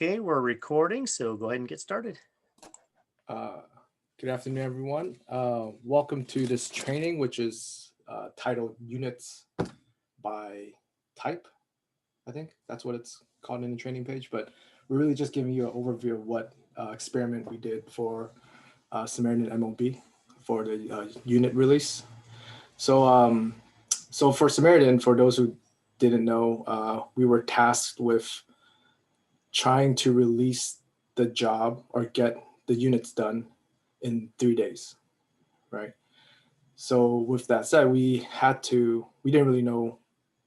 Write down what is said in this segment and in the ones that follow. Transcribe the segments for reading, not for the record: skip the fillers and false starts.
Okay, we're recording, so go ahead and get started. Uh, Good afternoon, everyone. Welcome to this training, which is titled Units by Type. I think that's what it's called in the training page. But we're really just giving you an overview of what experiment we did for Samaritan MOB for the unit release. So, so for Samaritan, for those who didn't know, we were tasked with trying to release the job or get the units done in 3 days, right? So with that said, we didn't really know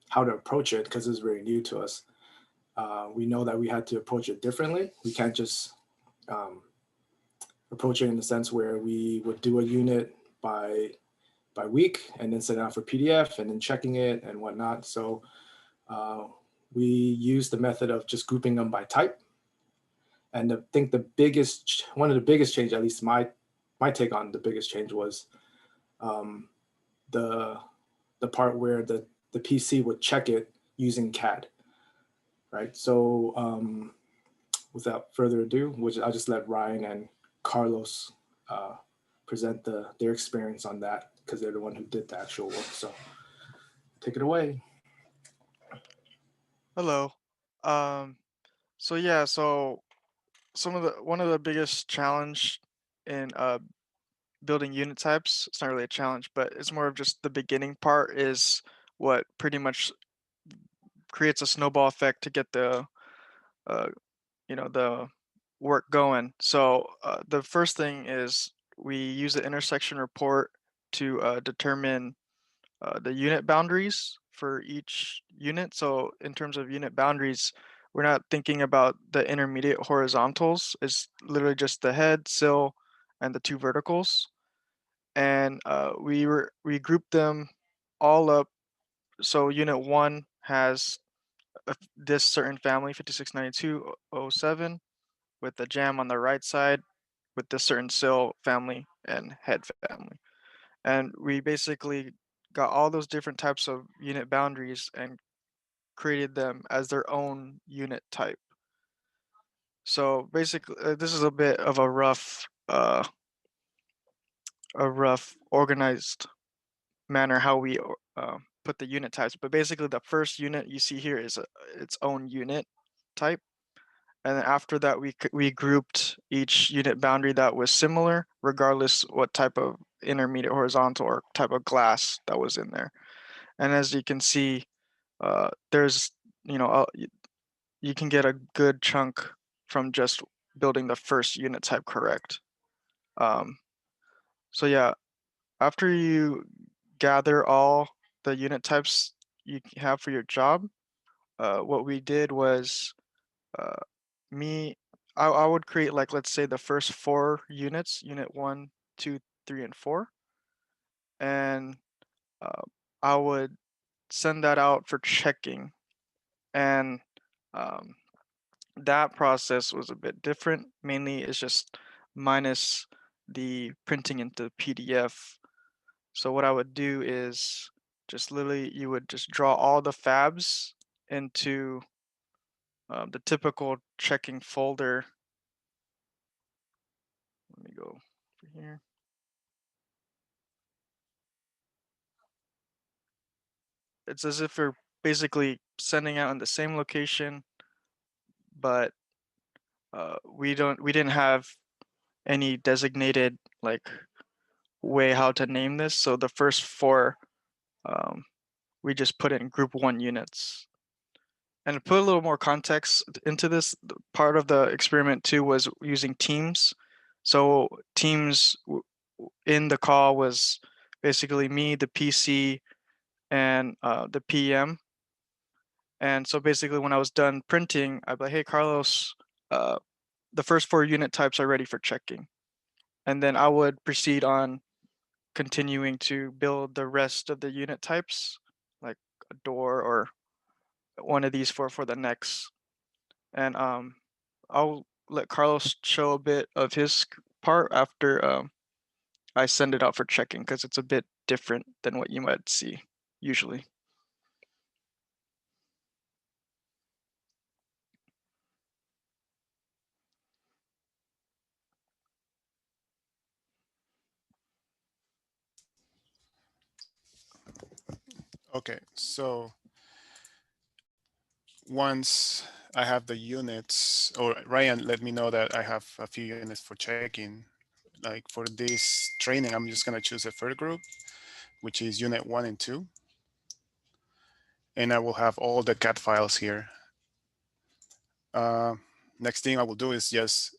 how to approach it because it's very new to us. We know that we had to approach it differently. We can't just um, approach it in the sense where we would do a unit by week and then send it out for PDF and then checking it and whatnot. So uh, we used the method of just grouping them by type. And I think one of the biggest change, at least my take on the biggest change was um, the the part where the PC would check it using CAD, right? So without further ado, which I'll just let Ryan and Carlos uh, present their experience on that because they're the one who did the actual work. So take it away. Hello. Um, so one of the biggest challenge in building unit types, it's not really a challenge, but it's more of just the beginning part is what pretty much creates a snowball effect to get uh the work going. So the first thing is we use the intersection report to determine the unit boundaries for each unit. So in terms of unit boundaries, we're not thinking about the intermediate horizontals. It's literally just the head, sill, and the two verticals. And we grouped them all up. So unit one has this certain family, 569207, with the jam on the right side, with this certain sill family and head family. And we basically got all those different types of unit boundaries and created them as their own unit type. So basically, this is a bit of a rough organized manner how we put the unit types. But basically, the first unit you see here is its own unit type, and then after that, we grouped each unit boundary that was similar, regardless what type of intermediate horizontal or type of glass that was in there. And as you can see, there's you know you can get a good chunk from just building the first unit type correct. Um, so yeah, after you gather all the unit types you have for your job, what we did was uh, me I would create, like, let's say the first four units, unit one, two, three, and four, and uh, I would send that out for checking. And um, that process was a bit different. Mainly, it's just minus the printing into PDF. So what I would do is just literally you would just draw all the fabs into the typical checking folder. Let me go over here. It's as if you're basically sending out in the same location, but we didn't have any designated, like, way how to name this. So the first four, um, we just put in group one units. And to put a little more context into this, part of the experiment too was using teams. So teams in the call was basically me, the PC, and the PM. And so basically, when I was done printing, I'd be like, "Hey, Carlos, uh, the first four unit types are ready for checking." And then I would proceed on continuing to build the rest of the unit types, like a door or one of these for the next. And I'll let Carlos show a bit of his part after I send it out for checking, because it's a bit different than what you might see usually. Okay, so once I have the units, or Ryan let me know that I have a few units for checking. Like for this training, I'm just gonna choose a first group, which is unit 1 and 2. And I will have all the CAD files here. Uh, Next thing I will do is just,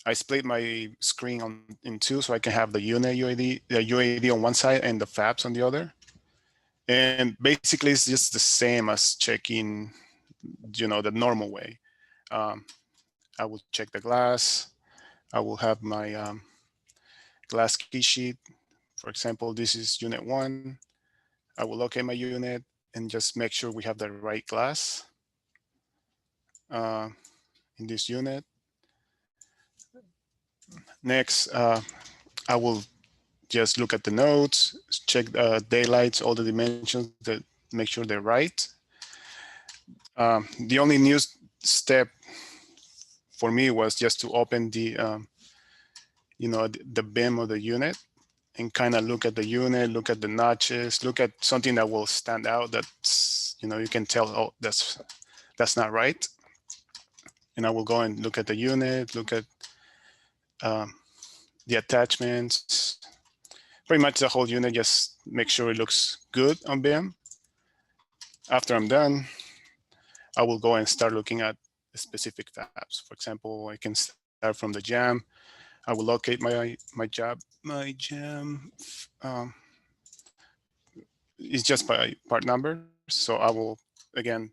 I split my screen in two so I can have the unit UID, the UAD on one side and the fabs on the other. And basically it's just the same as checking, the normal way. Um, I will check the glass. I will have my glass key sheet. For example, this is unit 1. I will locate my unit and just make sure we have the right glass uh, in this unit. Next, I will just look at the nodes, check daylights, all the dimensions, that make sure they're right. The only new step for me was just to open the BIM of the unit and kind of look at the unit, look at the notches, look at something that will stand out. That's, you can tell, oh, that's not right. And I will go and look at the unit, look at the attachments, pretty much the whole unit, just make sure it looks good on BIM. After I'm done, I will go and start looking at specific fabs. For example, I can start from the jam. I will locate my jam. Um, it's just by part numbers. So I will, again,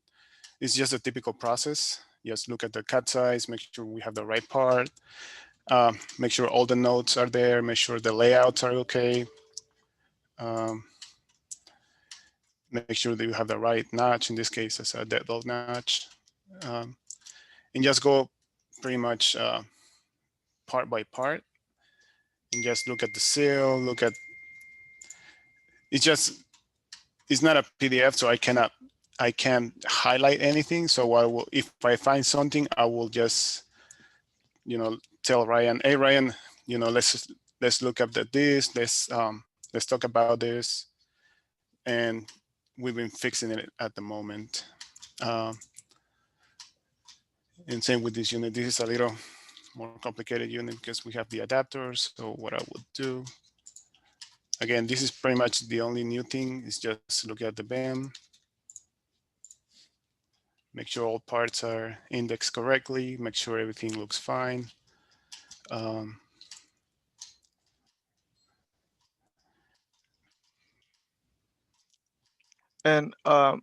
it's just a typical process. Just look at the cut size, make sure we have the right part, make sure all the nodes are there, make sure the layouts are okay. Um, Make sure that you have the right notch. In this case, it's a deadbolt notch. And just go pretty much part by part and just look at the seal, it's not a PDF, so I can't highlight anything. So if I find something, I will just, tell Ryan, hey Ryan, let's look up at this, let's talk about this. And we've been fixing it at the moment. And same with this unit. This is a little more complicated unit because we have the adapters. So what I would do, again, this is pretty much the only new thing, is just look at the BIM, make sure all parts are indexed correctly, make sure everything looks fine. Um, And a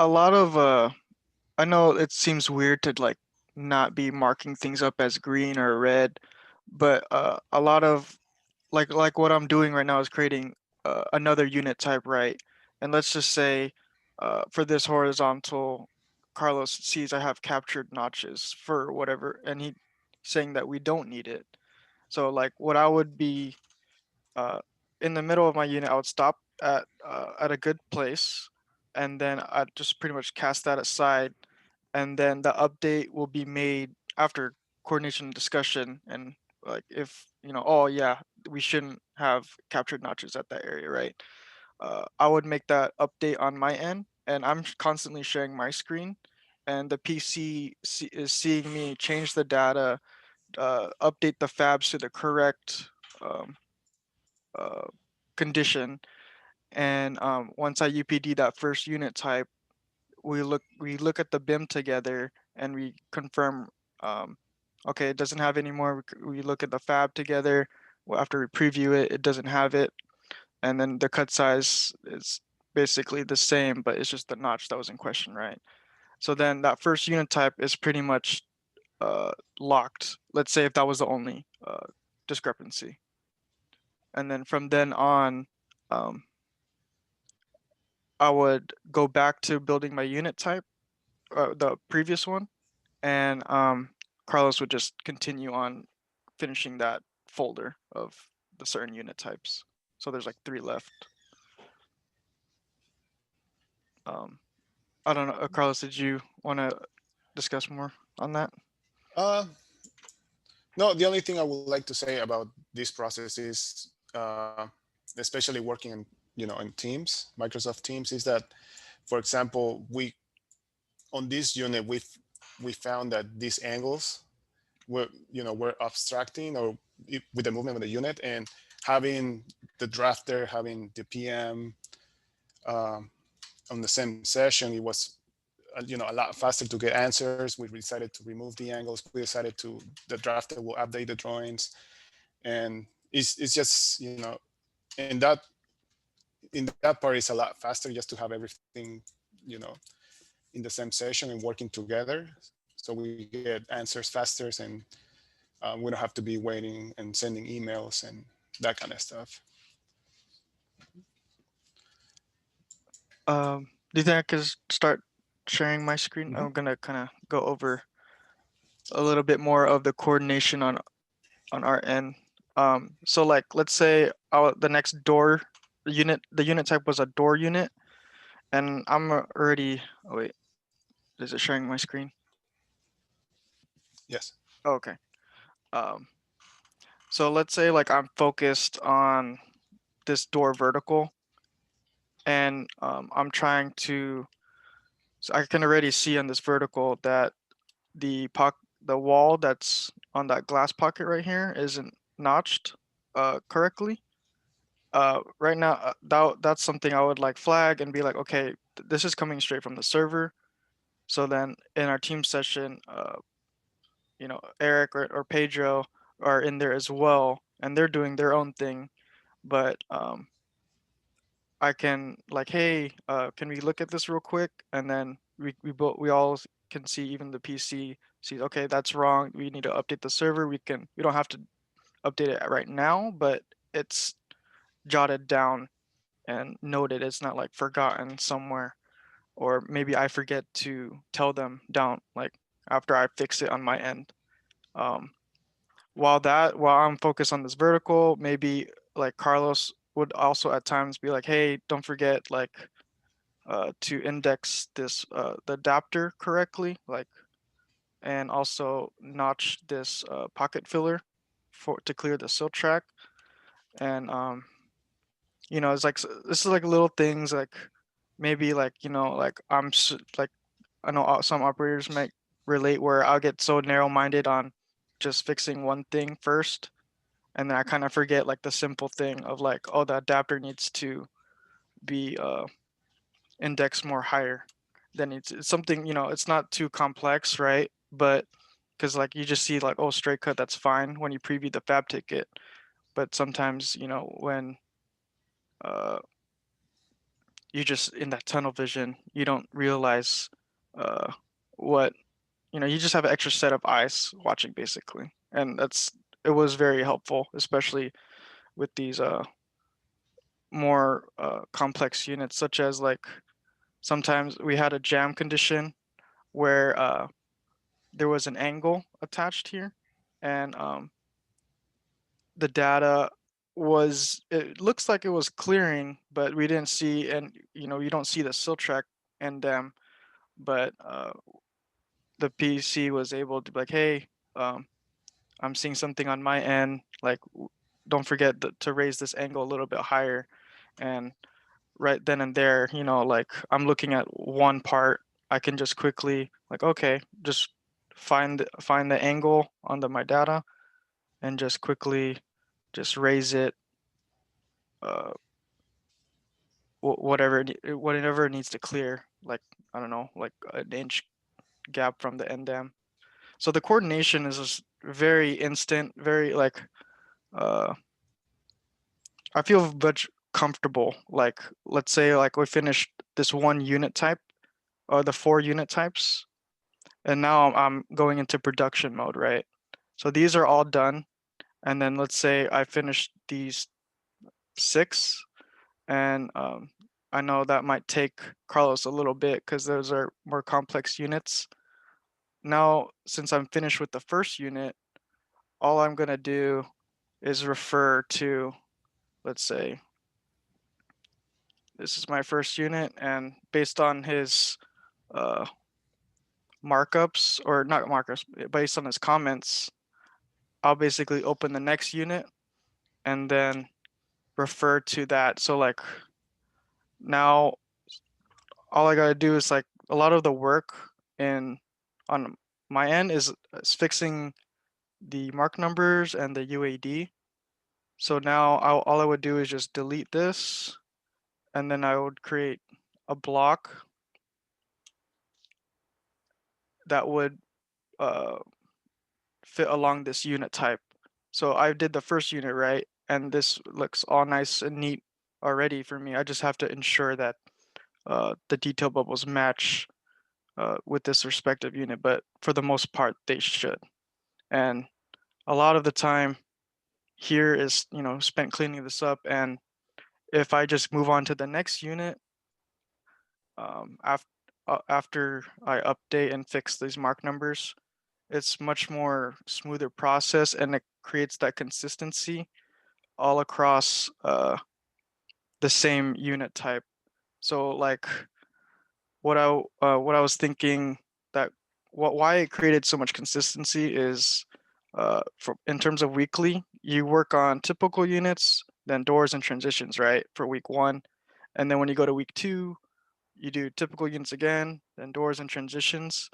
lot of I know it seems weird to like not be marking things up as green or red, but a lot of like what I'm doing right now is creating another unit type, right? And let's just say for this horizontal, Carlos sees I have captured notches for whatever, and he saying that we don't need it. So like what I would be uh, in the middle of my unit, I would stop at a good place, and then I'd just pretty much cast that aside, and then the update will be made after coordination and discussion, and like if oh yeah, we shouldn't have captured notches at that area, right? I would make that update on my end, and I'm constantly sharing my screen, and the PC is seeing me change the data, update the fabs to the correct um, uh, condition, and once I UPD that first unit type, we look at the BIM together and we confirm. Okay, it doesn't have any more. We look at the fab together. Well, after we preview it, it doesn't have it, and then the cut size is basically the same, but it's just the notch that was in question, right? So then that first unit type is pretty much locked. Let's say if that was the only discrepancy, and then from then on, um, I would go back to building my unit type, the previous one, and Carlos would just continue on finishing that folder of the certain unit types. So there's like 3 left. Um, I don't know, Carlos, did you want to discuss more on that? uh, no, the only thing I would like to say about this process is, especially working in in Teams, Microsoft Teams, is that, for example, on this unit, we found that these angles were abstracting or with the movement of the unit, and having the drafter, having the PM on the same session, it was a lot faster to get answers. We decided to remove the angles. We decided the drafter will update the drawings, and it's just in that part it's a lot faster just to have everything in the same session and working together, so we get answers faster, and we don't have to be waiting and sending emails and that kind of stuff. Do you think I could start sharing my screen? Mhm. I'm gonna kind of go over a little bit more of the coordination on our end. So like, let's say the next door unit, the unit type was a door unit, and I'm already. Oh wait, is it sharing my screen? Yes. Oh, okay. So let's say like I'm focused on this door vertical, and I'm trying to. So I can already see on this vertical that the wall that's on that glass pocket right here isn't notched correctly. Right now, that's something I would like flag and be like, okay, this is coming straight from the server. So then in our team session, Eric or Pedro are in there as well, and they're doing their own thing. But I can like, hey, can we look at this real quick? And then we all can see, even the PC sees, okay, that's wrong. We need to update the server. We don't have to update it right now, but it's jotted down and noted. It's not like forgotten somewhere, or maybe I forget to tell them down like after I fix it on my end. Um, while I'm focused on this vertical, maybe like Carlos would also at times be like, hey, don't forget like to index this the adapter correctly, like, and also notch this pocket filler to clear the silt track. And it's like this is like little things, like maybe like like like I know some operators might relate where I'll get so narrow-minded on just fixing one thing first, and then I kind of forget like the simple thing of like, oh, the adapter needs to be indexed more higher. Then it's something, it's not too complex, right? But because like you just see like, oh, straight cut, that's fine when you preview the fab ticket. But sometimes, when you just in that tunnel vision, you don't realize what you just have an extra set of eyes watching basically, and it was very helpful, especially with these more complex units, such as like sometimes we had a jam condition where there was an angle attached here, and the data it looks like it was clearing, but we didn't see, and you don't see the silt track in them, but the PC was able to be like, hey, I'm seeing something on my end, like don't forget to raise this angle a little bit higher. And right then and there, like I'm looking at one part, I can just quickly like, okay, just find the angle on my data and just quickly just raise it uh whatever it needs to clear, like I don't know, like an inch gap from the NDAM. So the coordination is just very instant, very like I feel much comfortable. Like let's say like we finished this one unit type or the 4 unit types, and now I'm going into production mode, right? So these are all done, and then let's say I finished these 6, and I know that might take Carlos a little bit because those are more complex units. Now, since I'm finished with the first unit, all I'm gonna do is refer to, let's say, this is my first unit, and based on his uh, markups, or not markups, based on his comments, I'll basically open the next unit and then refer to that. So like now all I gotta do is like a lot of the work on my end is fixing the mark numbers and the UAD. So now all I would do is just delete this, and then I would create a block that would fit along this unit type. So I did the first unit right, and this looks all nice and neat already for me. I just have to ensure that the detail bubbles match with this respective unit, but for the most part, they should. And a lot of the time here is, spent cleaning this up. And if I just move on to the next unit, after I update and fix these mark numbers, it's much more smoother process, and it creates that consistency all across the same unit type. So like what I was thinking that why it created so much consistency is in terms of weekly, you work on typical units, then doors and transitions, right, for week 1, and then when you go to week 2, you do typical units again, then doors and transitions.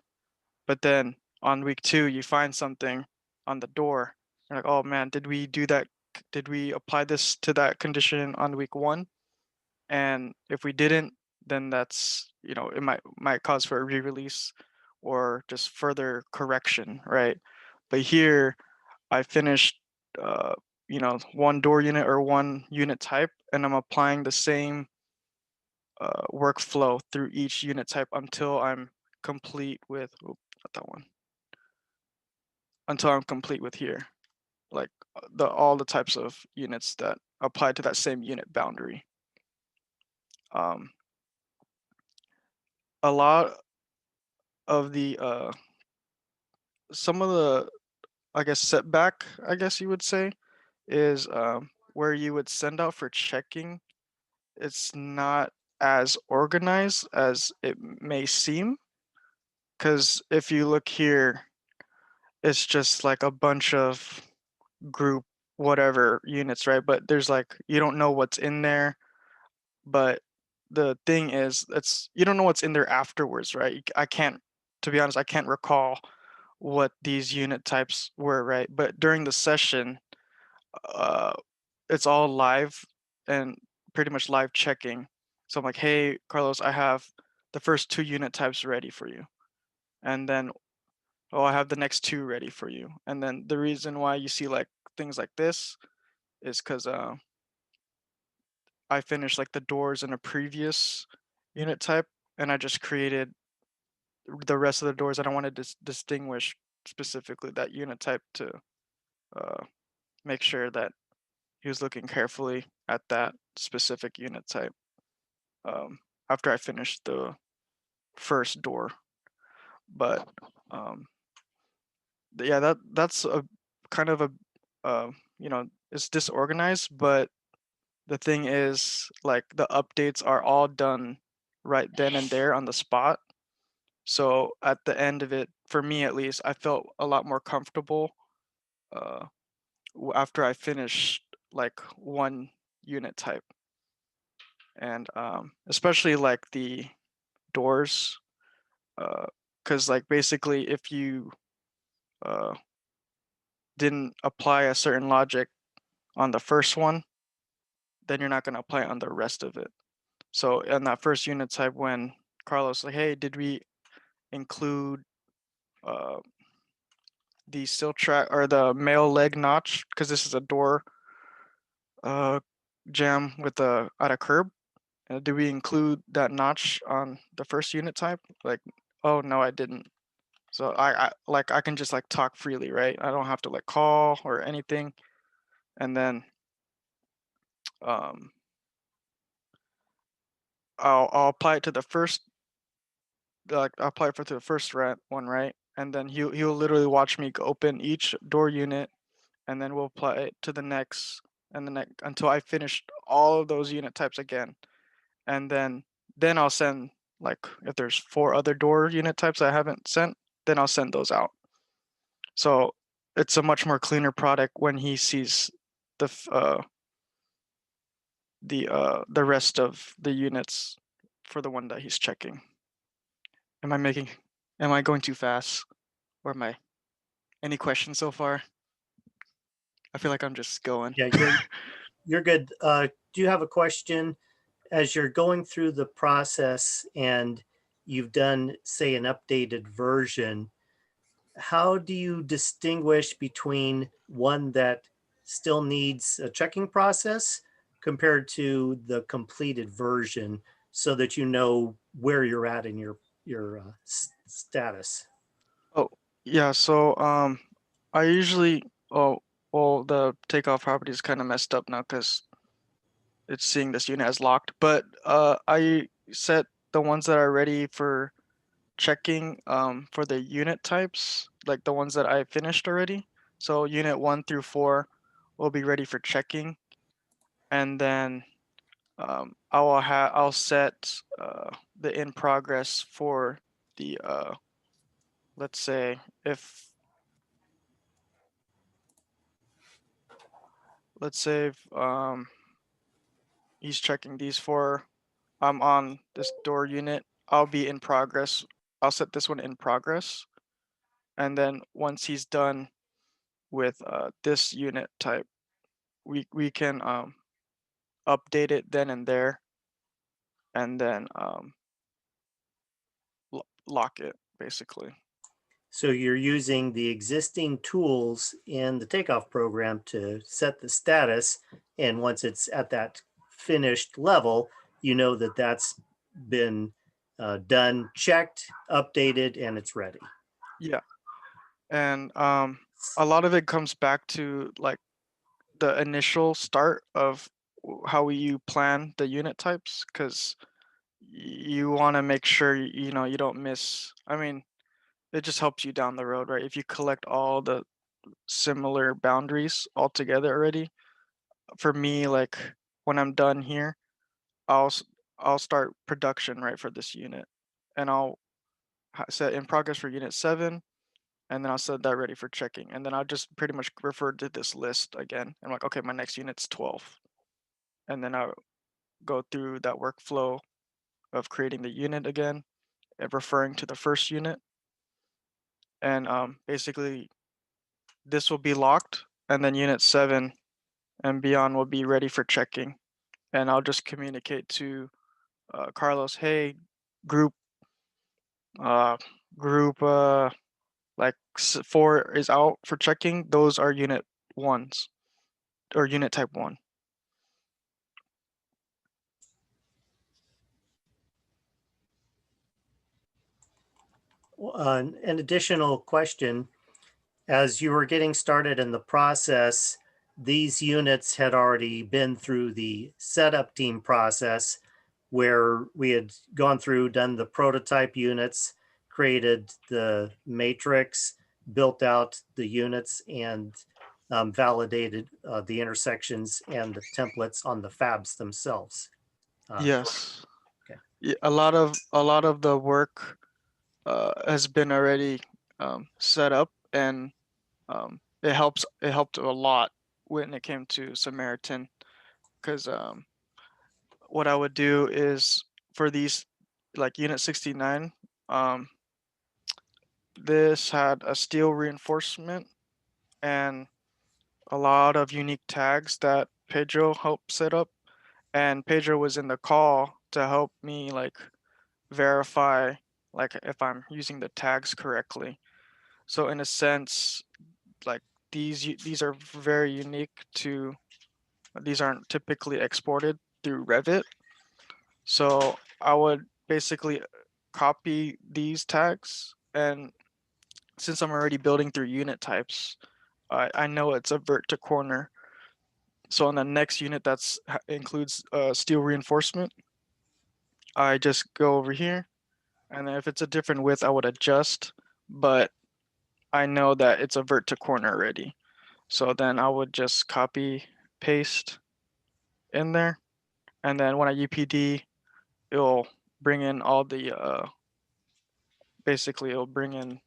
But then on week 2, you find something on the door. You're like, oh man, did we do that? Did we apply this to that condition on week 1? And if we didn't, then that's, it might cause for a re-release or just further correction, right? But here I finished one door unit or one unit type, and I'm applying the same workflow through each unit type until I'm complete with not that one, until I'm complete with here, like all the types of units that apply to that same unit boundary. A lot of the some of the, I guess, setback, I guess you would say, is where you would send out for checking. It's not as organized as it may seem, because if you look here, it's just like a bunch of group whatever units, right? But there's like, you don't know what's in there. But the thing is, you don't know what's in there afterwards, right? I can't, to be honest, I can't recall what these unit types were, right? But during the session, uh, it's all live and pretty much live checking. So I'm like, hey, Carlos, I have the first 2 unit types ready for you. And then, oh, I have the next 2 ready for you. And then the reason why you see like things like this is because I finished like the doors in a previous unit type, and I just created the rest of the doors that I wanted to distinguish specifically that unit type to make sure that he was looking carefully at that specific unit type after I finished the first door. But yeah, that's a kind of a it's disorganized, but the thing is, like, the updates are all done right then and there on the spot. So at the end of it, for me at least, I felt a lot more comfortable after I finished like one unit type. And especially like the doors, because like basically if you didn't apply a certain logic on the first one, then you're not going to apply it on the rest of it. So in that first unit type, when Carlos like, hey, did we include the sill track or the male leg notch, because this is a door jam with at a curb? Do we include that notch on the first unit type? Like, oh no, I didn't. So I can just like talk freely, right? I don't have to like call or anything. And then I'll apply it to the first, like I'll apply it to the first one, right? And then he'll literally watch me open each door unit, and then we'll apply it to the next and the next until I finished all of those unit types again. And then I'll send, like, if there's 4 other door unit types I haven't sent, then I'll send those out. So it's a much more cleaner product when he sees the the rest of the units for the one that he's checking. Am I going too fast? Or am I any questions so far? I feel like I'm just going. Yeah, you're good. Do you have a question as you're going through the process and you've done, say, an updated version? How do you distinguish between one that still needs a checking process compared to the completed version, so that you know where you're at in your status? Oh, yeah, so I usually well the takeoff property is kind of messed up now because it's seeing this unit as locked, but I set the ones that are ready for checking for the unit types, like the ones that I finished already. So unit 1 through 4 will be ready for checking, and then I'll set the in progress for the let's say if he's checking these 4, I'm on this door unit, I'll be in progress. I'll set this one in progress, and then once he's done with this unit type, we can update it then and there, and then lock it basically. So you're using the existing tools in the takeoff program to set the status. And once it's at that finished level, you know that that's been done, checked, updated, and it's ready. Yeah, and a lot of it comes back to like the initial start of how you plan the unit types, because you want to make sure you know you don't miss. I mean, it just helps you down the road, right? If you collect all the similar boundaries all together already. For me, like when I'm done here, I'll s- I'll start production right for this unit, and I'll set in progress for unit 7, and then I'll set that ready for checking, and then I'll just pretty much refer to this list again. I'm like, okay, my next unit's 12, and then I'll go through that workflow of creating the unit again and referring to the first unit, and basically this will be locked, and then unit 7 and beyond will be ready for checking, and I'll just communicate to Carlos, hey, group, uh, group, like 4 is out for checking. Those are unit 1s or unit type 1. An additional question: as you were getting started in the process, these units had already been through the setup team process, where we had gone through, done the prototype units, created the matrix, built out the units, and validated the intersections and the templates on the fabs themselves. Yes. Okay. Yeah, a lot of the work has been already set up, and it helped a lot when it came to Samaritan, because what I would do is for these, like unit 69, um, this had a steel reinforcement and a lot of unique tags that Pedro helped set up, and Pedro was in the call to help me like verify like if I'm using the tags correctly. So in a sense, like these are very unique to, these aren't typically exported through Revit. So I would basically copy these tags, and since I'm already building through unit types, I know it's a vert to corner. So on the next unit that's includes steel reinforcement, I just go over here, and then if it's a different width, I would adjust, but I know that it's a vert to corner already. So then I would just copy, paste in there, and then when I UPD, it'll bring in all the basically it'll bring in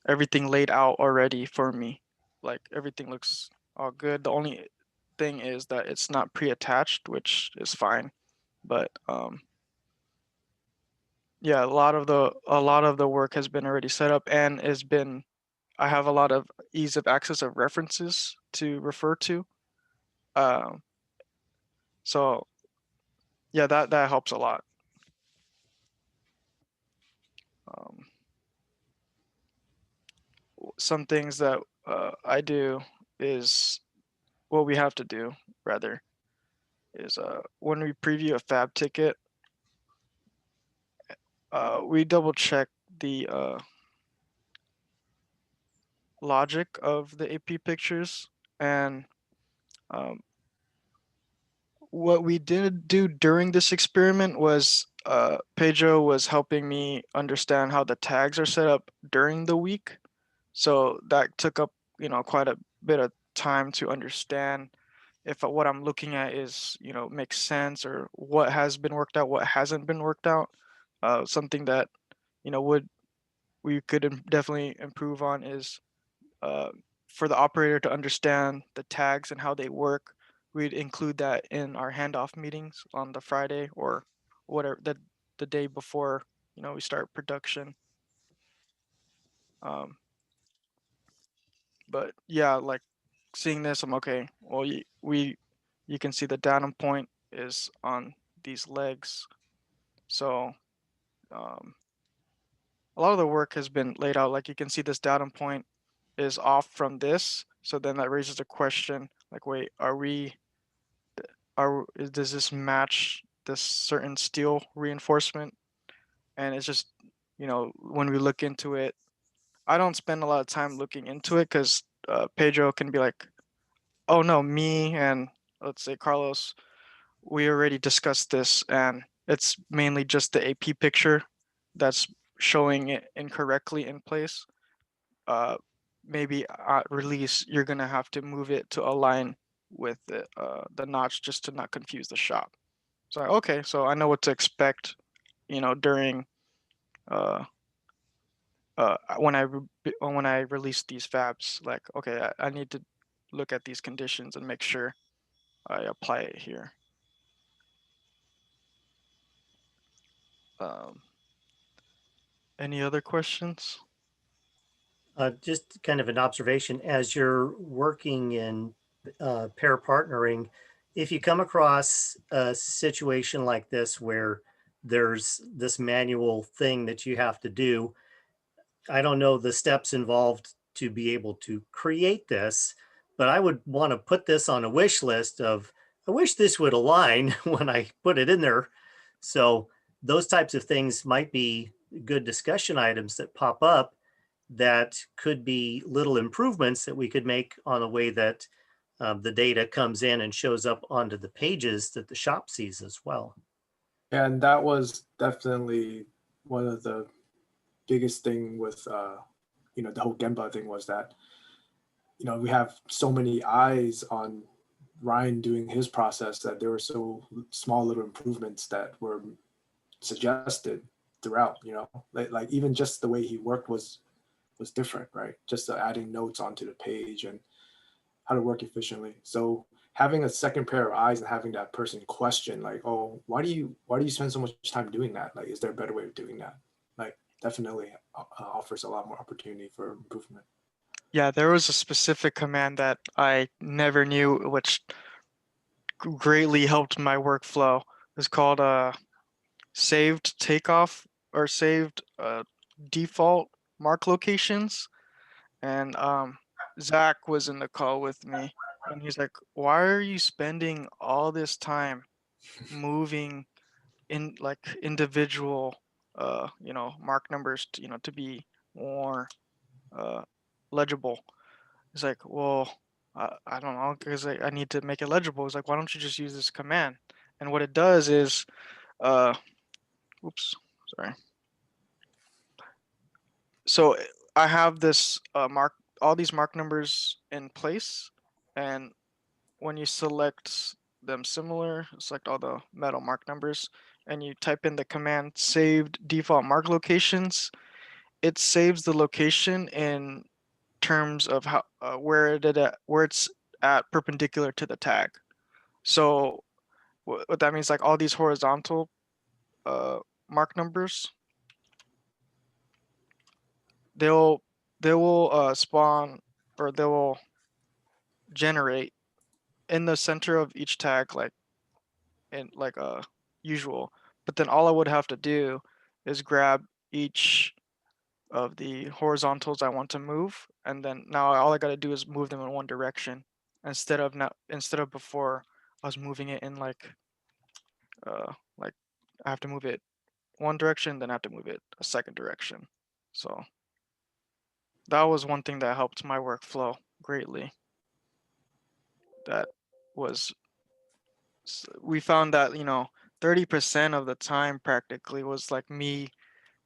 everything laid out already for me. Like everything looks all good. thing is that it's not pre-attached, which is fine. But yeah, a lot of the work has been already set up and I have a lot of ease of access of references to refer to. So yeah, that helps a lot. Some things that I do is what we have to do rather is when we preview a fab ticket, we double check the logic of the AP pictures, and what we did do during this experiment was Pedro was helping me understand how the tags are set up during the week. So that took up, quite a bit of time to understand if what I'm looking at is, makes sense, or what has been worked out, what hasn't been worked out. Something that, we could definitely improve on is for the operator to understand the tags and how they work. We'd include that in our handoff meetings on the Friday or whatever the day before, we start production. But yeah, like seeing this, I'm okay. Well, you can see the datum point is on these legs. So a lot of the work has been laid out. Like you can see this datum point is off from this. So then that raises a question like, wait, does this match this certain steel reinforcement? And it's just, when we look into it, I don't spend a lot of time looking into it because Pedro can be like, oh no, me and let's say Carlos, we already discussed this, and it's mainly just the AP picture that's showing it incorrectly in place. Maybe at release, you're gonna have to move it to align with the notch just to not confuse the shop. So okay, so I know what to expect, during when I release these fabs. Like, okay, I need to look at these conditions and make sure I apply it here. Any other questions? Just kind of an observation as you're working in pair partnering, if you come across a situation like this where there's this manual thing that you have to do, I don't know the steps involved to be able to create this, but I would want to put this on a wish list of, I wish this would align when I put it in there. So those types of things might be good discussion items that pop up that could be little improvements that we could make on the way that the data comes in and shows up onto the pages that the shop sees as well. And that was definitely one of the biggest thing with the whole Gemba thing was that we have so many eyes on Ryan doing his process that there were so small little improvements that were suggested throughout. Like even just the way he worked was different, right? Just adding notes onto the page and how to work efficiently. So having a second pair of eyes and having that person question like, oh, why do you spend so much time doing that? Like, is there a better way of doing that? Like, definitely offers a lot more opportunity for improvement. Yeah, there was a specific command that I never knew, which greatly helped my workflow. It's called saved takeoff or saved default mark locations. And Zach was in the call with me, and he's like, "Why are you spending all this time moving in like individual, mark numbers, to be more legible?" He's like, "Well, I don't know, because I need to make it legible." He's like, "Why don't you just use this command?" And what it does is, oops, sorry. So I have this all these mark numbers in place, and when you select them similar, select all the metal mark numbers, and you type in the command saved default mark locations, it saves the location in terms of how where it's at perpendicular to the tag. So what that means, like all these horizontal mark numbers, they will spawn, or they will generate in the center of each tag, like in like a usual. But then all I would have to do is grab each of the horizontals I want to move, and then now all I got to do is move them in one direction instead of before I was moving it in like I have to move it one direction, then I have to move it a second direction. So that was one thing that helped my workflow greatly. That was, we found that, 30% of the time practically was like me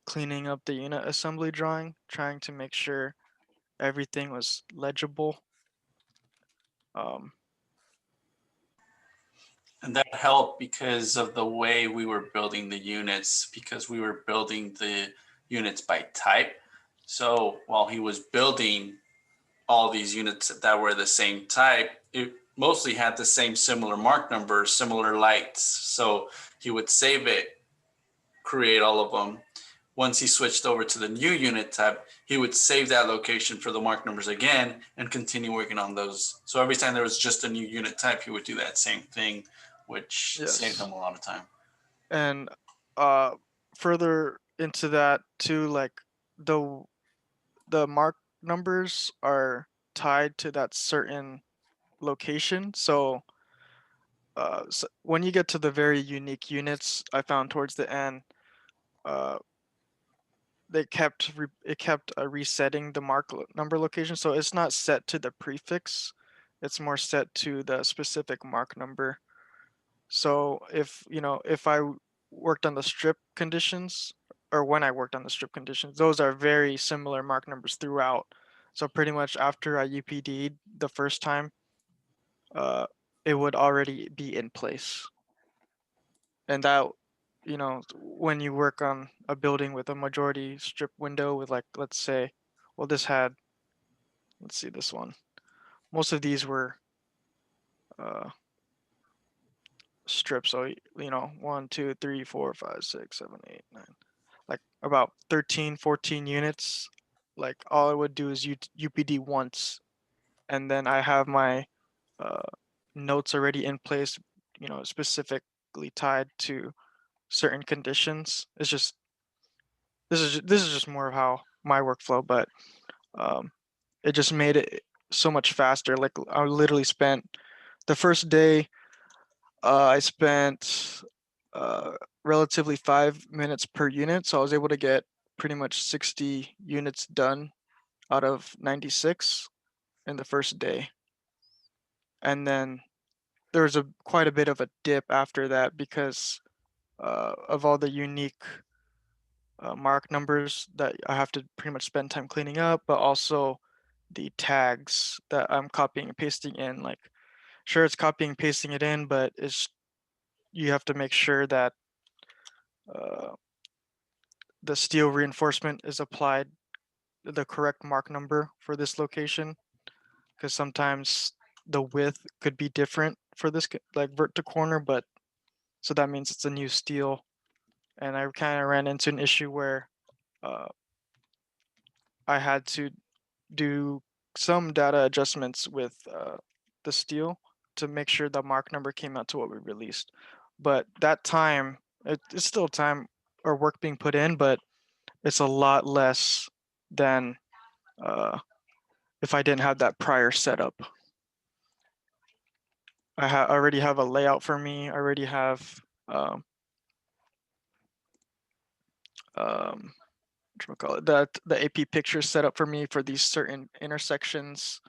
cleaning up the unit assembly drawing, trying to make sure everything was legible. And that helped because of the way we were building the units, because we were building the units by type. So while he was building all these units that were the same type, it mostly had the same similar mark numbers, similar lights. So he would save it, create all of them. Once he switched over to the new unit type, he would save that location for the mark numbers again and continue working on those. So every time there was just a new unit type, he would do that same thing, which saved him a lot of time. And further into that too, like the mark numbers are tied to that certain location. So when you get to the very unique units, I found towards the end, it kept resetting the mark number location. So it's not set to the prefix, it's more set to the specific mark number. So if I worked on the strip conditions, or when I worked on the strip conditions, those are very similar mark numbers throughout. So pretty much after I UPD'd the first time, it would already be in place. And that, when you work on a building with a majority strip window with, like, let's say, well, this had, let's see, this one, most of these were strips. So 1, 2, 3, 4, 5, 6, 7, 8, 9, like about 13, 14 units. Like all I would do is UPD once, and then I have my notes already in place, specifically tied to certain conditions. It's just, this is just more of how my workflow, but it just made it so much faster. Like I literally spent the first day, I spent relatively 5 minutes per unit, so I was able to get pretty much 60 units done out of 96 in the first day. And then there's quite a bit of a dip after that because of all the unique mark numbers that I have to pretty much spend time cleaning up, but also the tags that I'm copying and pasting in. Like, sure, it's copying and pasting it in, but you have to make sure that the steel reinforcement is applied the correct mark number for this location, because sometimes the width could be different for this, like vert to corner, but so that means it's a new steel. And I kind of ran into an issue where I had to do some data adjustments with the steel to make sure the mark number came out to what we released. But that time, it's still time or work being put in, but it's a lot less than if I didn't have that prior setup. I already have a layout for me. I already have the AP picture set up for me for these certain intersections.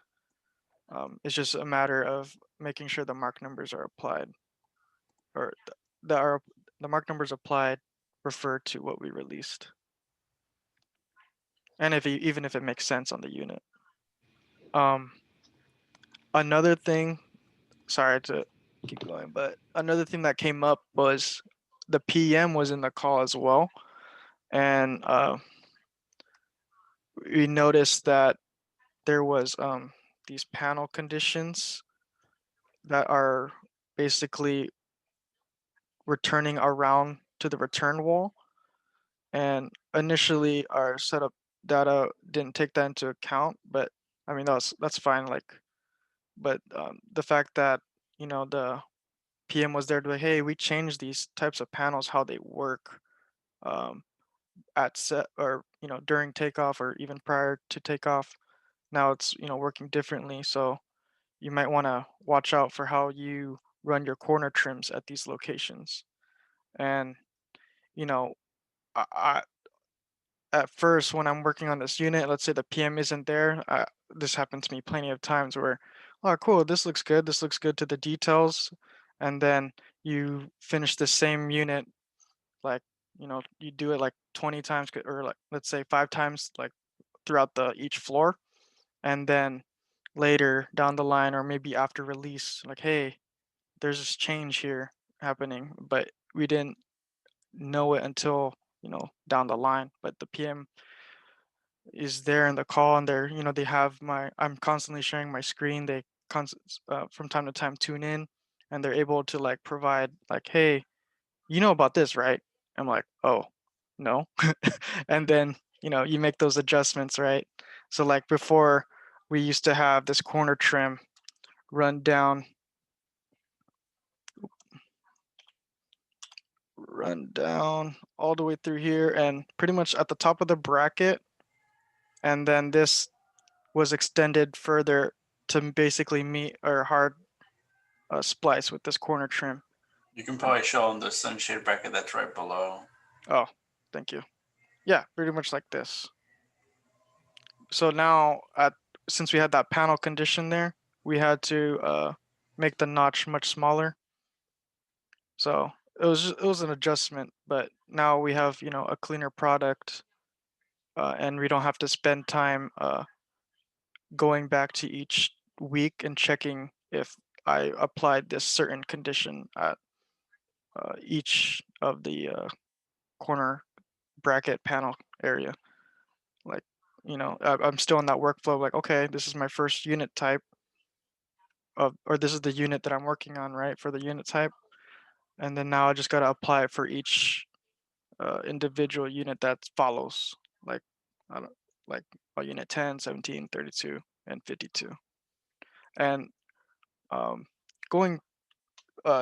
It's just a matter of making sure the mark numbers are applied, or the mark numbers applied refer to what we released, and even if it makes sense on the unit. Another thing, sorry to keep going, but another thing that came up was the PM was in the call as well, and we noticed that there was these panel conditions that are basically returning around to the return wall. And initially our setup data didn't take that into account, but I mean that's fine. Like, but the fact that the PM was there to be like, hey, we changed these types of panels how they work um, at set or during takeoff or even prior to takeoff. Now it's working differently, so you might want to watch out for how you run your corner trims at these locations. And you know, I at first when I'm working on this unit, let's say the PM isn't there. This happened to me plenty of times where, oh, cool, this looks good. This looks good to the details, and then you finish the same unit like you do it like 20 times or like let's say 5 times like throughout the each floor, and then later down the line or maybe after release, like, hey, there's this change here happening, but we didn't know it until down the line. But the PM is there in the call, and they have I'm constantly sharing my screen. They from time to time tune in, and they're able to like provide like, hey, you know about this, right? I'm like, oh, no. And then you make those adjustments, right? So like before, we used to have this corner trim run down all the way through here and pretty much at the top of the bracket, and then this was extended further to basically meet our hard splice with this corner trim. You can probably show them the sunshade bracket that's right below. Oh, thank you. Yeah, pretty much like this. So now since we had that panel condition there, we had to make the notch much smaller. So it was an adjustment, but now we have a cleaner product, and we don't have to spend time going back to each week and checking if I applied this certain condition at each of the corner bracket panel area. Like, I'm still in that workflow. Like, okay, this is my first unit type or this is the unit that I'm working on, right, for the unit type. And then now I just got to apply it for each individual unit that follows, like, I don't, like unit 10, 17, 32, and 52. And going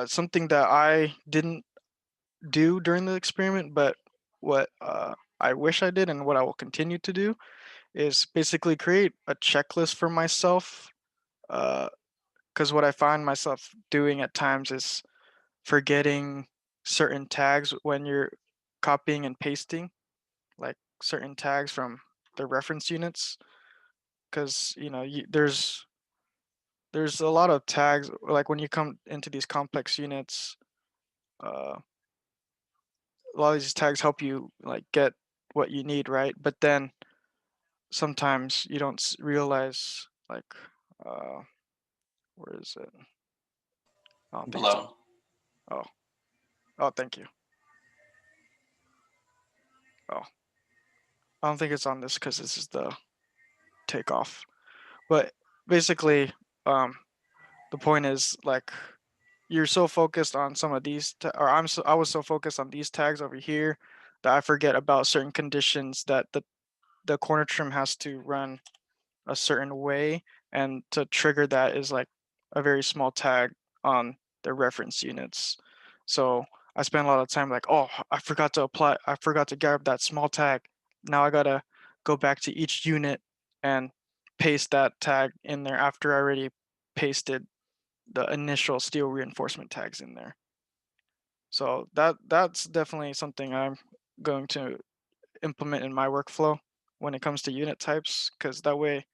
something that I didn't do during the experiment, but what I wish I did and what I will continue to do is basically create a checklist for myself. Because what I find myself doing at times is forgetting certain tags when you're copying and pasting, like certain tags from the reference units. Because there's a lot of tags, like when you come into these complex units, uh, a lot of these tags help you like get what you need, right? But then sometimes you don't realize like uh where is it? I don't think it's on. Below. Oh, thank you. Oh, I don't think it's on this because this is the takeoff. But basically, the point is like you're so focused on some of these, or I was so focused on these tags over here that I forget about certain conditions that the corner trim has to run a certain way, and to trigger that is like a very small tag on the reference units. So I spent a lot of time like, oh, I forgot to grab that small tag. Now I gotta go back to each unit and paste that tag in there after I already pasted the initial steel reinforcement tags in there. So that's definitely something I'm going to implement in my workflow when it comes to unit types, because that way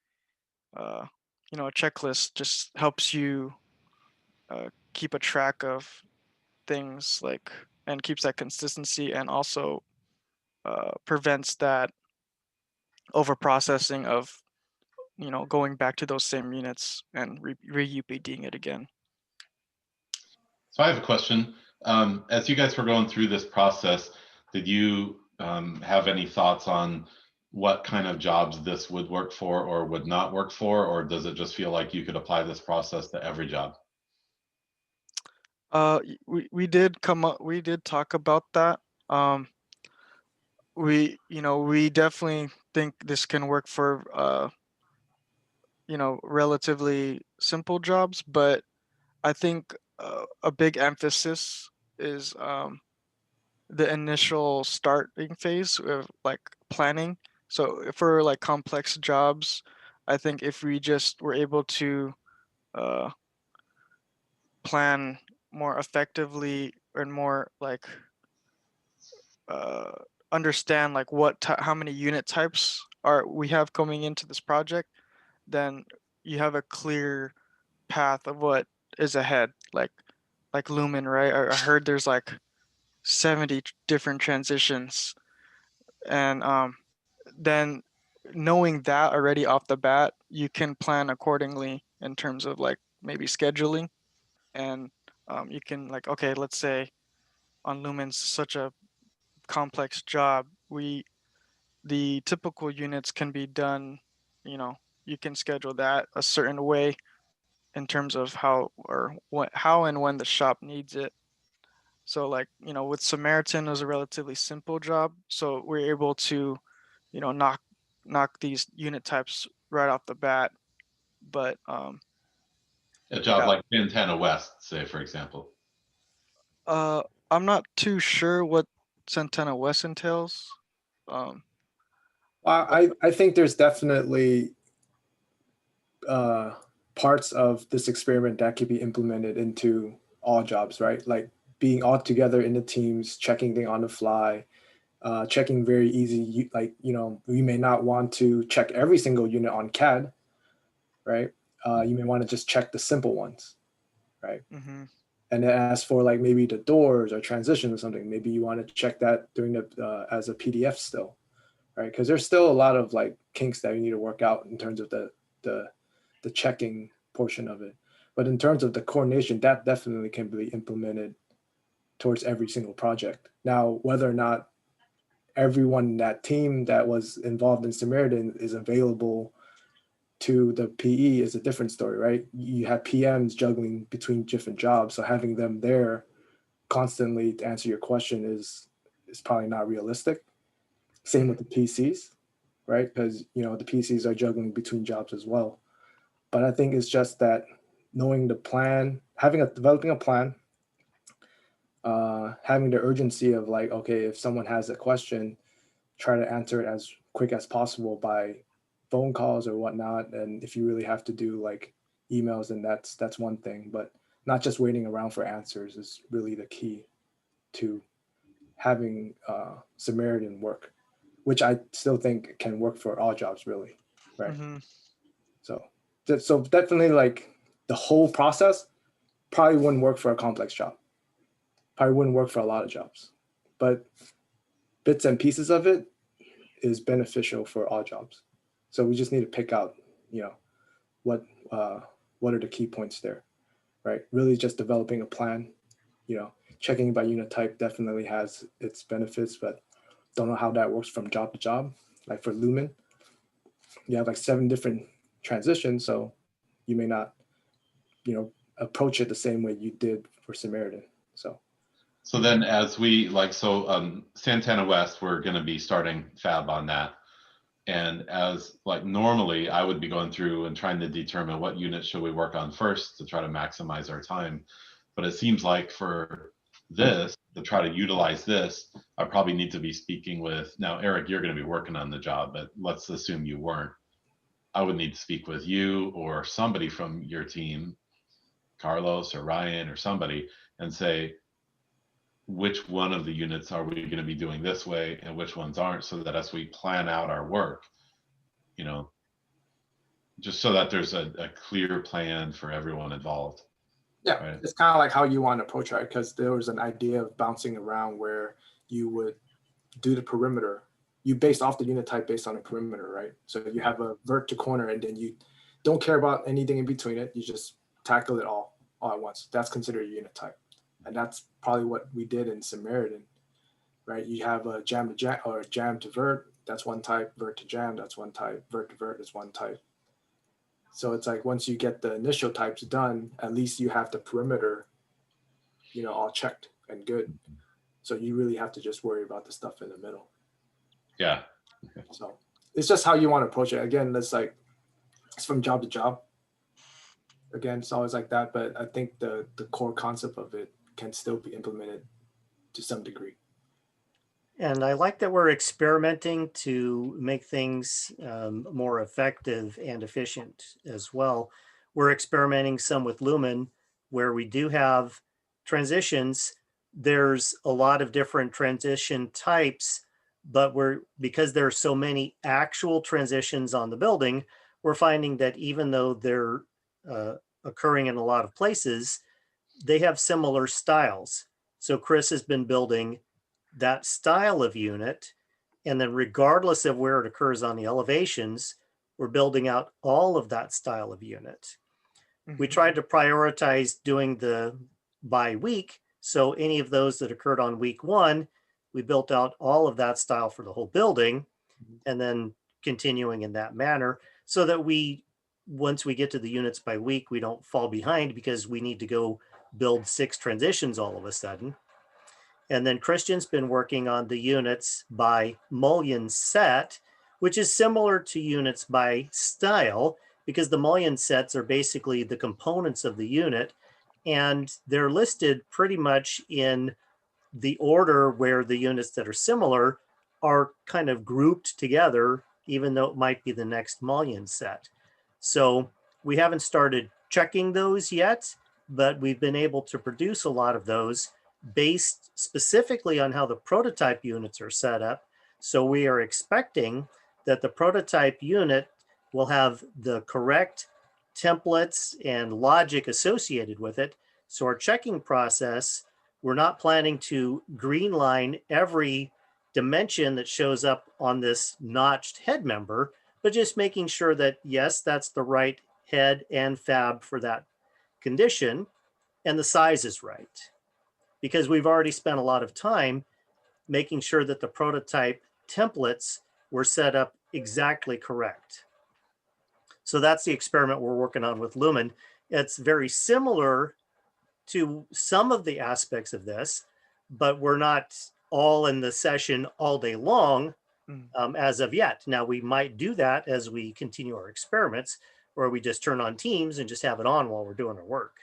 uh, a checklist just helps you keep a track of things, like, and keeps that consistency, and also prevents that over processing of going back to those same units and repeating it again. So I have a question. As you guys were going through this process, did you have any thoughts on what kind of jobs this would work for or would not work for, or does it just feel like you could apply this process to every job? We did come up. We did talk about that. We definitely think this can work for relatively simple jobs, but I think a big emphasis is the initial starting phase of like planning. So for like complex jobs, I think if we just were able to uh, plan more effectively and more like uh, understand like how many unit types are we have coming into this project, then you have a clear path of what is ahead. Like Lumen, right? I heard there's like 70 different transitions, and then knowing that already off the bat, you can plan accordingly in terms of like maybe scheduling, and you can like, okay, let's say on Lumen's such a complex job, the typical units can be done, you know, you can schedule that a certain way in terms of how and when the shop needs it. So like, with Samaritan it was a relatively simple job, so we're able to, knock these unit types right off the bat. But A job yeah, like Santana West, say, for example. uh, I'm not too sure what Santana West entails. Um, I think there's definitely uh, parts of this experiment that could be implemented into all jobs, right? Like being all together in the teams, checking things on the fly, checking very easy. Like, we may not want to check every single unit on CAD, right? You may want to just check the simple ones, right? mhm. And then as for like maybe the doors or transitions or something, maybe you want to check that during the as a PDF still, right? Because there's still a lot of like kinks that you need to work out in terms of the the checking portion of it. But in terms of the coordination, that definitely can be implemented towards every single project. Now, whether or not everyone in that team that was involved in Samaritan is available to the PE is a different story, right? You have PMs juggling between different jobs, so having them there constantly to answer your question is probably not realistic. Same with the PCs, right? Because the PCs are juggling between jobs as well. But I think it's just that knowing the plan, developing a plan, having the urgency of like, okay, if someone has a question, try to answer it as quick as possible by phone calls or whatnot. And if you really have to do like emails, then that's one thing. But not just waiting around for answers is really the key to having Samaritan work, which I still think can work for all jobs, really, right? Mhm. So, so definitely like the whole process probably wouldn't work for a complex job. Probably wouldn't work for a lot of jobs, but bits and pieces of it is beneficial for all jobs. So we just need to pick out, you know, what uh, what are the key points there, right? Really, just developing a plan. Checking by unit type definitely has its benefits, but don't know how that works from job to job. Like for Lumen, you have like 7 different transitions, so you may not, approach it the same way you did for Samaritan. So then as we like, so Santana West, we're going to be starting fab on that. And as like normally I would be going through and trying to determine what unit should we work on first to try to maximize our time. But it seems like for this, to try to utilize this, I probably need to be speaking with, now Eric, you're going to be working on the job, but let's assume you weren't. I would need to speak with you or somebody from your team, Carlos or Ryan or somebody, and say, which one of the units are we going to be doing this way and which ones aren't, so that as we plan out our work, you know, just so that there's a clear plan for everyone involved. Yeah, Right. it's kind of like how you want to approach it, because there was an idea of bouncing around where you would do the perimeter. You based off the unit type based on the perimeter, right? So you have a vert to corner, and then you don't care about anything in between it. You just tackle it all at once. That's considered a unit type, and that's probably what we did in Samaritan, right? You have a jam to jam or jam to vert. That's one type. Vert to jam. That's one type. Vert to vert is one type. So it's like once you get the initial types done, at least you have the perimeter all checked and good. So you really have to just worry about the stuff in the middle. Yeah. So it's just how you want to approach it. Again, it's from job to job. Again, it's always like that, but I think the core concept of it can still be implemented to some degree. And I like that we're experimenting to make things more effective and efficient as well. We're experimenting some with Lumen where we do have transitions. There's a lot of different transition types, but because there are so many actual transitions on the building, we're finding that even though they're occurring in a lot of places, they have similar styles. So Chris has been building that style of unit. And then regardless of where it occurs on the elevations, we're building out all of that style of unit. We tried to prioritize doing the by week. So any of those that occurred on week 1, we built out all of that style for the whole building and then continuing in that manner so that once we get to the units by week, we don't fall behind because we need to go build 6 transitions all of a sudden. And then Christian's been working on the units by mullion set, which is similar to units by style because the mullion sets are basically the components of the unit and they're listed pretty much in the order where the units that are similar are kind of grouped together, even though it might be the next mullion set. So we haven't started checking those yet, but we've been able to produce a lot of those based specifically on how the prototype units are set up. So we are expecting that the prototype unit will have the correct templates and logic associated with it. So our checking process, we're not planning to green line every dimension that shows up on this notched head member, but just making sure that, yes, that's the right head and fab for that condition and the size is right. Because we've already spent a lot of time making sure that the prototype templates were set up exactly correct. So that's the experiment we're working on with Lumen. It's very similar to some of the aspects of this, but we're not all in the session all day long as of yet. Now we might do that as we continue our experiments, where we just turn on Teams and just have it on while we're doing our work.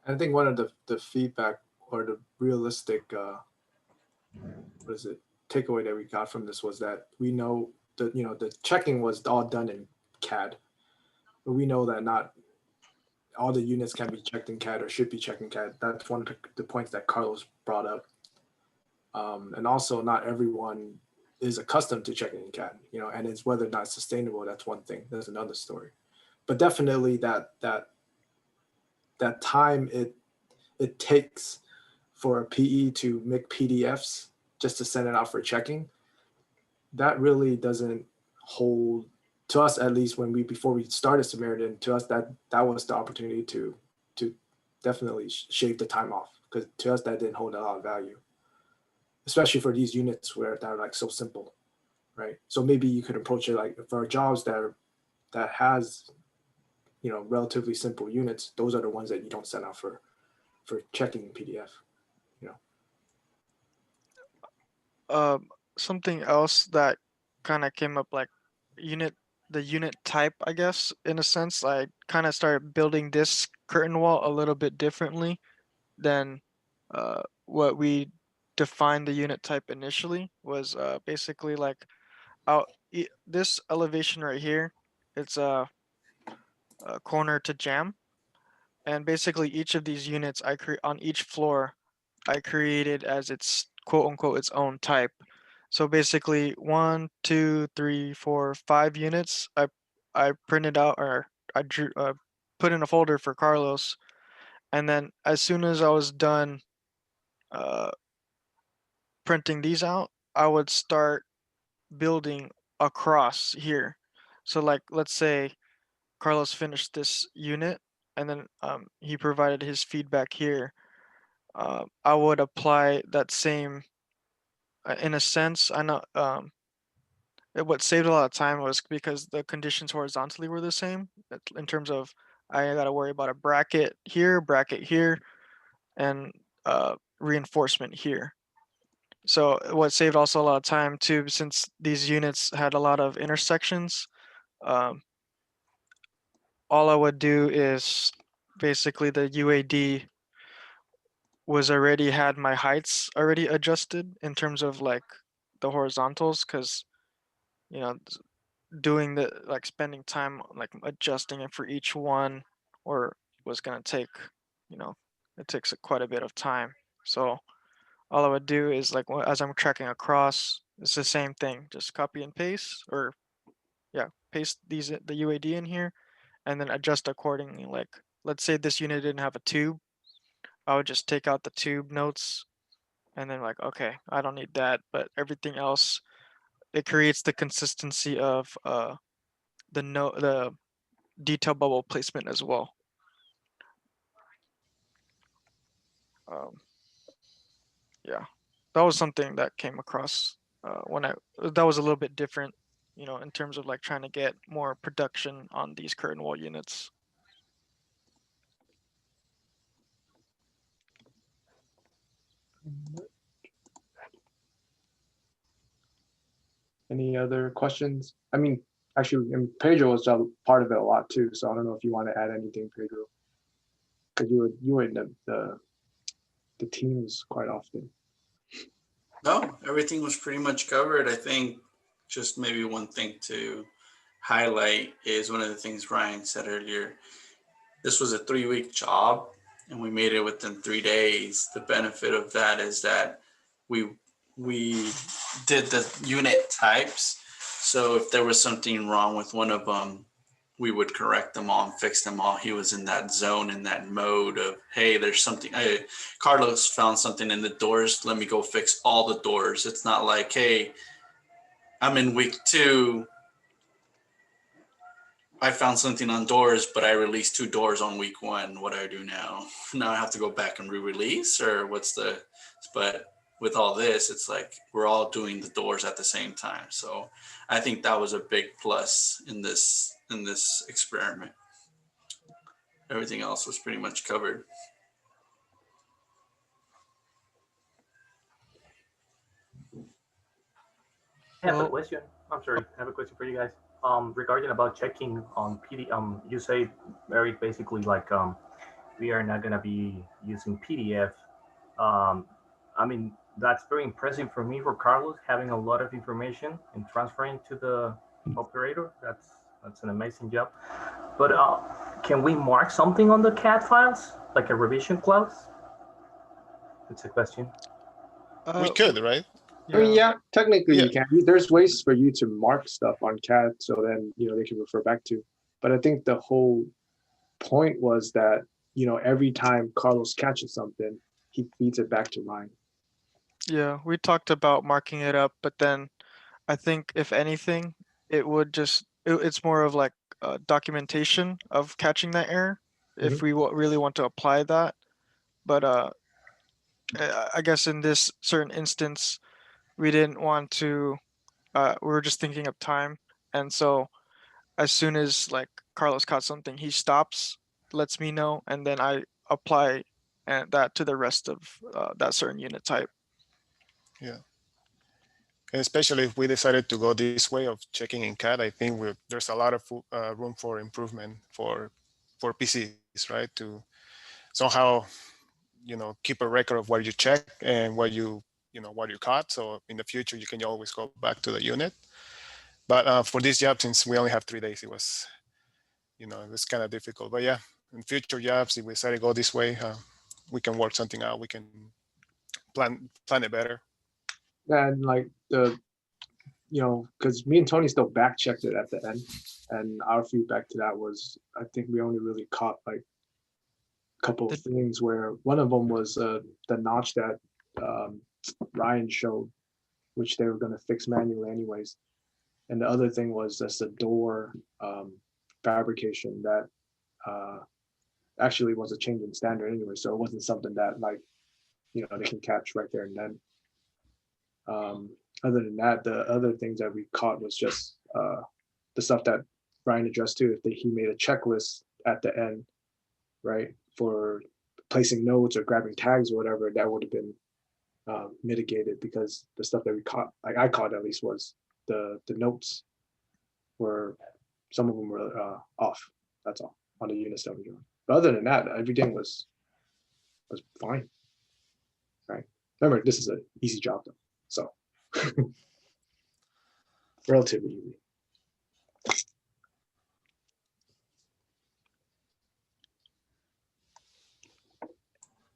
I think one of the feedback or the realistic takeaway that we got from this was that we know that the checking was all done in CAD, but we know that not all the units can be checked in CAD or should be checked in CAD. That's one of the points that Carlos brought up. And also not everyone is accustomed to checking in CAD, and it's whether or not sustainable. That's one thing. That's another story. But definitely that time it takes for a PE to make PDFs just to send it out for checking, that really doesn't hold to us, at least before we started Samaritan. To us, that was the opportunity to definitely shave the time off, because to us that didn't hold a lot of value, especially for these units that are like so simple, right? So maybe you could approach it like for jobs that has relatively simple units. Those are the ones that you don't send out for checking PDF. Something else that kind of came up, like the unit type, I guess, in a sense. I kind of started building this curtain wall a little bit differently than what we defined the unit type initially. Was basically like this elevation right here, it's a corner to jam, and basically each of these units I create on each floor, I created as its quote unquote its own type. So basically 1, 2, 3, 4, 5 units I printed out, or I drew put in a folder for Carlos, and then as soon as I was done printing these out, I would start building across here. So like, let's say Carlos finished this unit and then he provided his feedback here. I would apply that same, in a sense. I know what saved a lot of time was because the conditions horizontally were the same in terms of I got to worry about a bracket here, and reinforcement here. So what saved also a lot of time too, since these units had a lot of intersections. All I would do is basically the UAD was already had my heights already adjusted in terms of like the horizontals, because you know doing the like spending time like adjusting it for each one or was gonna take, it takes quite a bit of time. So all I would do is like as I'm tracking across, it's the same thing, just copy and paste, or yeah, paste the UAD in here and then adjust accordingly. Like let's say this unit didn't have a tube, I would just take out the tube notes and then like, okay, I don't need that, but everything else, it creates the consistency of the detail bubble placement as well. Um, yeah, that was something that came across that was a little bit different, in terms of like trying to get more production on these curtain wall units. Any other questions? I mean, actually, and Pedro was a part of it a lot too. So I don't know if you want to add anything, Pedro, because you were in the teams quite often. No, everything was pretty much covered. I think just maybe one thing to highlight is one of the things Ryan said earlier. This was a 3-week job and we made it within 3 days. The benefit of that is that we did the unit types. So if there was something wrong with one of them, we would correct them all and fix them all. He was in that zone, in that mode of, hey, there's something. Hey, Carlos found something in the doors. Let me go fix all the doors. It's not like, hey, I'm in week 2. I found something on doors, but I released 2 doors on week 1. What do I do now? Now I have to go back and re-release, or what's the? But with all this, it's like we're all doing the doors at the same time. So I think that was a big plus in this experiment. Everything else was pretty much covered. I have a Well, question. I'm sorry. I have a question for you guys. Regarding about checking on PD. You say very basically like we are not gonna be using PDF. I mean that's very impressive for me, for Carlos, having a lot of information and transferring to the operator. That's an amazing job. But can we mark something on the CAD files, like a revision clause? It's a question. We could, right? I mean, yeah, technically Yeah. you can. There's ways for you to mark stuff on CAD, so then they can refer back to. But I think the whole point was that every time Carlos catches something, he feeds it back to Ryan. Yeah, we talked about marking it up, but then I think if anything, it's more of like documentation of catching that error if we really want to apply that. But I guess in this certain instance, we didn't want to. We were just thinking of time, and so as soon as like Carlos caught something, he stops, lets me know, and then I apply and that to the rest of that certain unit type. Yeah. And especially if we decided to go this way of checking in CAD, I think there's a lot of room for improvement for PCs, right? To somehow, keep a record of what you check and what you caught. So in the future, you can always go back to the unit. But for this job, since we only have 3 days, it was kind of difficult. But yeah, in future jobs, if we decide to go this way, we can work something out. We can plan it better. And like because me and Tony still back checked it at the end, and our feedback to that was, I think we only really caught like a couple of things, where one of them was the notch that Ryan showed, which they were going to fix manually anyways. And the other thing was just a door fabrication that actually was a change in standard anyway. So it wasn't something that like, they can catch right there and then. Other than that, the other things that we caught was just the stuff that Ryan addressed too. If he made a checklist at the end, right? For placing notes or grabbing tags or whatever, that would have been mitigated, because the stuff that we caught, like I caught at least, was the notes were, some of them were off. That's all on the units that we doing. But other than that, everything was fine. Right. Remember, this is an easy job though, so relatively easy.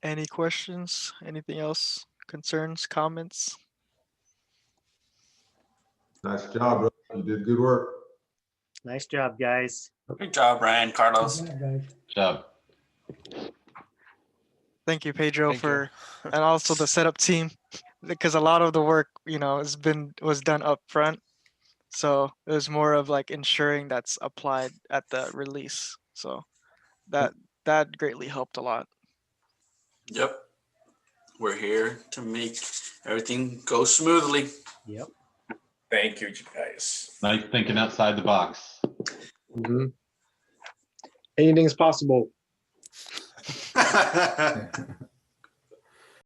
Any questions? Anything else? Concerns, comments? Nice job, bro. You did good work. Nice job, guys. Good job, Ryan, Carlos. Job. Thank you, Pedro, Thank you. for and also the setup team, because a lot of the work, was done up front. So it was more of like ensuring that's applied at the release. So that greatly helped a lot. Yep. We're here to make everything go smoothly. Yep. Thank you, guys. Nice thinking outside the box. Mhm. Anything is possible.